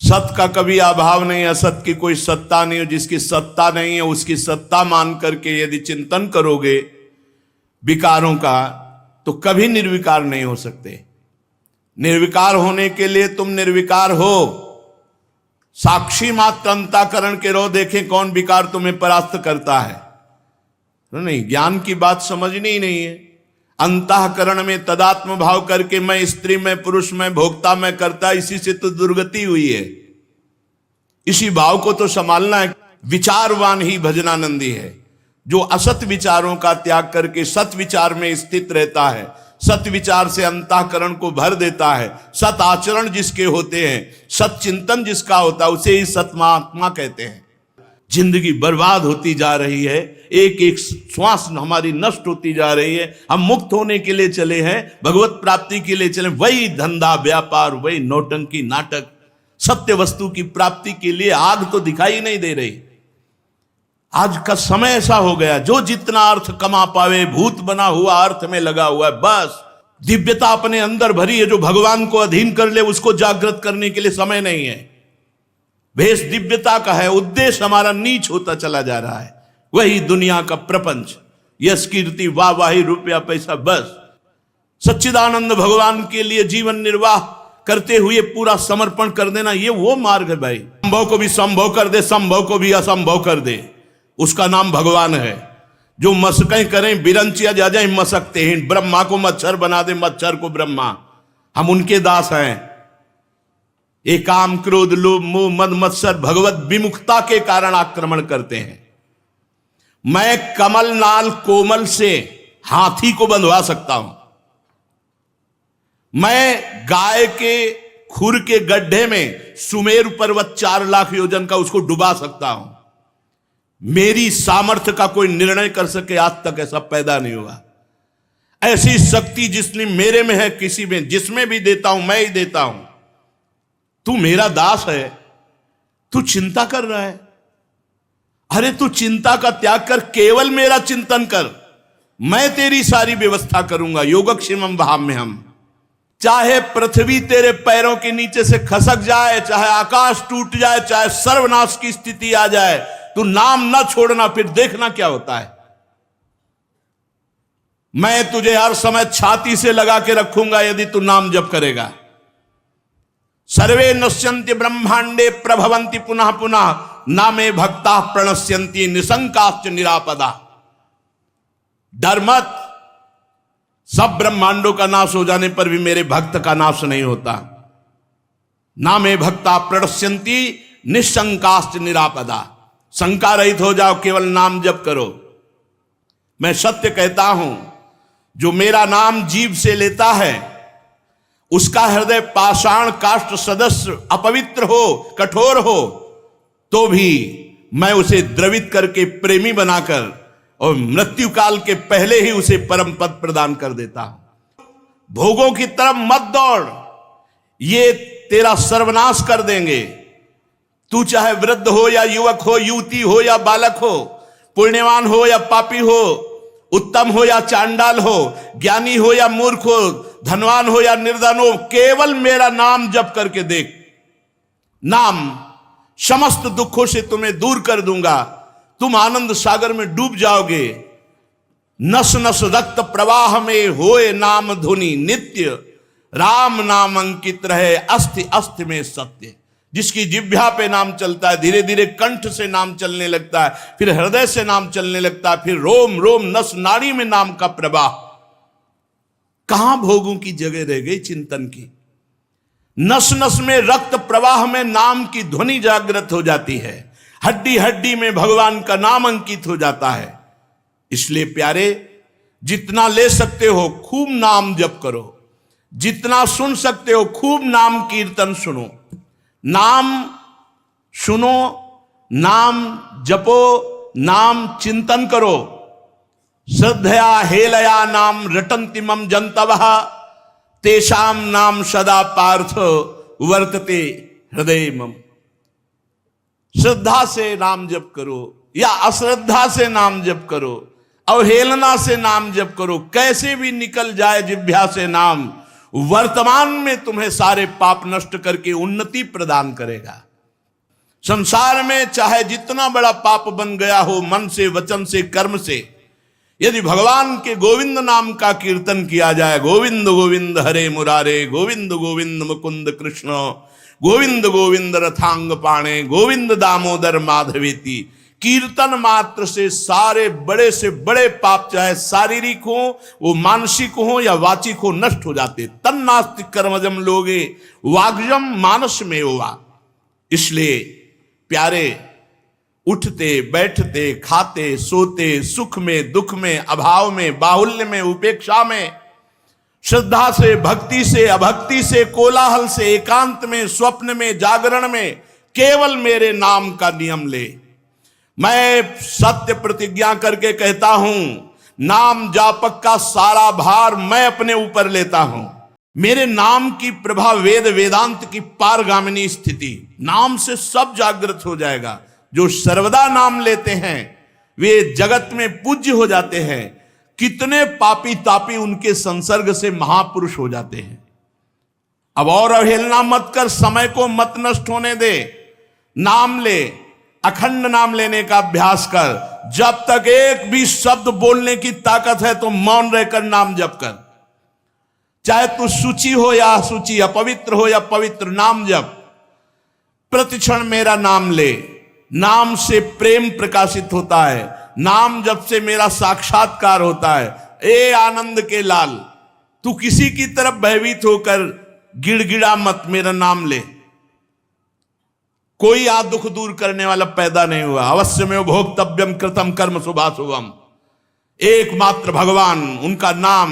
सत का कभी अभाव नहीं, असत की कोई सत्ता नहीं, जिसकी सत्ता नहीं है उसकी सत्ता मान करके यदि चिंतन करोगे विकारों का तो कभी निर्विकार नहीं हो सकते। निर्विकार होने के लिए तुम निर्विकार हो, साक्षी मात्र अंतःकरण के रहो, देखें कौन विकार तुम्हें परास्त करता है। नहीं, ज्ञान की बात समझनी ही नहीं है। अंतःकरण में तदात्म भाव करके मैं स्त्री में पुरुष में भोक्ता में करता, इसी से तो दुर्गति हुई है। इसी भाव को तो संभालना है। विचारवान ही भजनानंदी है, जो असत विचारों का त्याग करके सत विचार में स्थित रहता है, सत विचार से अंतःकरण को भर देता है। सत आचरण जिसके होते हैं, सत चिंतन जिसका होता है, उसे ही सतमात्मा कहते हैं। जिंदगी बर्बाद होती जा रही है, एक एक श्वास हमारी नष्ट होती जा रही है। हम मुक्त होने के लिए चले हैं, भगवत प्राप्ति के लिए चले, वही धंधा व्यापार, वही नौटंकी नाटक। सत्य वस्तु की प्राप्ति के लिए आग तो दिखाई नहीं दे रही। आज का समय ऐसा हो गया, जो जितना अर्थ कमा पावे भूत बना हुआ अर्थ में लगा हुआ है। बस दिव्यता अपने अंदर भरी है, जो भगवान को अधीन कर ले उसको जागृत करने के लिए समय नहीं है। भेष दिव्यता का है, उद्देश्य हमारा नीच होता चला जा रहा है। वही दुनिया का प्रपंच, यश कीर्ति वाहवाही रुपया पैसा, बस सच्चिदानंद भगवान के लिए जीवन निर्वाह करते हुए पूरा समर्पण कर देना, ये वो मार्ग है भाई। संभव को भी संभव कर दे, संभव को भी असंभव कर दे, उसका नाम भगवान है। जो मशकें करें बिरंचिया जा जाए मशकते हैं, ब्रह्मा को मच्छर बना दे, मच्छर को ब्रह्मा, हम उनके दास हैं। एक काम क्रोध लोभ मोह मद मत्सर भगवत विमुखता के कारण आक्रमण करते हैं। मैं कमल नाल कोमल से हाथी को बंधवा सकता हूं, मैं गाय के खुर के गड्ढे में सुमेरु पर्वत 4 लाख योजन का उसको डुबा सकता हूं। मेरी सामर्थ्य का कोई निर्णय कर सके, आज तक ऐसा पैदा नहीं हुआ। ऐसी शक्ति जिसने मेरे में है, किसी में जिसमें भी देता हूं मैं ही देता हूं। तू मेरा दास है, तू चिंता कर रहा है, अरे तू चिंता का त्याग कर, केवल मेरा चिंतन कर, मैं तेरी सारी व्यवस्था करूंगा। योगक्षेमम वहाम्यहम्। चाहे पृथ्वी तेरे पैरों के नीचे से खसक जाए, चाहे आकाश टूट जाए, चाहे सर्वनाश की स्थिति आ जाए, तू नाम ना छोड़ना, फिर देखना क्या होता है। मैं तुझे हर समय छाती से लगा के रखूंगा यदि तू नाम जप करेगा। सर्वे नश्यन्ति ब्रह्मांडे प्रभवन्ति पुनः पुनः, नामे भक्ता प्रणश्यन्ति निशंकाश्च निरापदा। डर मत, सब ब्रह्मांडों का नाश हो जाने पर भी मेरे भक्त का नाश नहीं होता। नामे भक्ता प्रणश्यन्ति निशंकाश्च निरापदा। शंका रहित हो जाओ, केवल नाम जप करो। मैं सत्य कहता हूं, जो मेरा नाम जीभ से लेता है उसका हृदय पाषाण काष्ठ सदस्य अपवित्र हो, कठोर हो, तो भी मैं उसे द्रवित करके प्रेमी बनाकर और मृत्यु काल के पहले ही उसे परम पद प्रदान कर देता हूं। भोगों की तरफ मत दौड़, ये तेरा सर्वनाश कर देंगे। तू चाहे वृद्ध हो या युवक हो, युवती हो या बालक हो, पुण्यवान हो या पापी हो, उत्तम हो या चांडाल हो, ज्ञानी हो या मूर्ख हो, धनवान हो या निर्धन हो, केवल मेरा नाम जप करके देख। नाम समस्त दुखों से तुम्हें दूर कर दूंगा, तुम आनंद सागर में डूब जाओगे। नस नस रक्त प्रवाह में होए नाम धुनि नित्य, राम नाम अंकित रहे अस्थि अस्थि में सत्य। जिसकी जिह्वा पे नाम चलता है, धीरे धीरे कंठ से नाम चलने लगता है, फिर हृदय से नाम चलने लगता है, फिर रोम रोम नस नाड़ी में नाम का प्रवाह। कहां भोगों की जगह रह गई चिंतन की। नस नस में रक्त प्रवाह में नाम की ध्वनि जागृत हो जाती है, हड्डी हड्डी में भगवान का नाम अंकित हो जाता है। इसलिए प्यारे, जितना ले सकते हो खूब नाम जप करो, जितना सुन सकते हो खूब नाम कीर्तन सुनो। नाम सुनो, नाम जपो, नाम चिंतन करो। श्रद्धया हेलया नाम रटन्ति मम जन्तवः, तेषाम नाम सदा पार्थ वर्तते हृदय मम। श्रद्धा से नाम जप करो या अश्रद्धा से नाम जप करो, अवहेलना से नाम जप करो, कैसे भी निकल जाए जिह्वा से नाम, वर्तमान में तुम्हें सारे पाप नष्ट करके उन्नति प्रदान करेगा। संसार में चाहे जितना बड़ा पाप बन गया हो, मन से, वचन से, कर्म से, यदि भगवान के गोविंद नाम का कीर्तन किया जाए, गोविंद गोविंद हरे मुरारे, गोविंद गोविंद मुकुंद कृष्ण, गोविंद गोविंद रथांग पाणे, गोविंद दामोदर माधवेति, कीर्तन मात्र से सारे बड़े से बड़े पाप, चाहे शारीरिक हो, वो मानसिक हो या वाचिक हो, नष्ट हो जाते। तन्नास्ति कर्मजम लोगे वाग्जम मानस में हुआ। इसलिए प्यारे, उठते बैठते खाते सोते, सुख में दुख में, अभाव में बाहुल्य में, उपेक्षा में, श्रद्धा से भक्ति से अभक्ति से, कोलाहल से एकांत में, स्वप्न में जागरण में, केवल मेरे नाम का नियम ले। मैं सत्य प्रतिज्ञा करके कहता हूं, नाम जापक का सारा भार मैं अपने ऊपर लेता हूं। मेरे नाम की प्रभा वेद वेदांत की पारगामिनी स्थिति, नाम से सब जागृत हो जाएगा। जो सर्वदा नाम लेते हैं वे जगत में पूज्य हो जाते हैं। कितने पापी तापी उनके संसर्ग से महापुरुष हो जाते हैं। अब और अवहेलना मत कर, समय को मत नष्ट होने दे। नाम ले, अखंड नाम लेने का अभ्यास कर। जब तक एक भी शब्द बोलने की ताकत है तो मौन रहकर नाम जप कर। चाहे तू शुचि हो या अशुचि, अपवित्र हो या पवित्र, नाम जप। प्रतिक्षण मेरा नाम ले। नाम से प्रेम प्रकाशित होता है, नाम जप से मेरा साक्षात्कार होता है। ए आनंद के लाल, तू किसी की तरफ भयभीत होकर गिड़गिड़ा मत, मेरा नाम ले। कोई आ दुख दूर करने वाला पैदा नहीं हुआ। अवश्य में भोक्तव्यम कृतम कर्म शुभाशुभम। एकमात्र भगवान, उनका नाम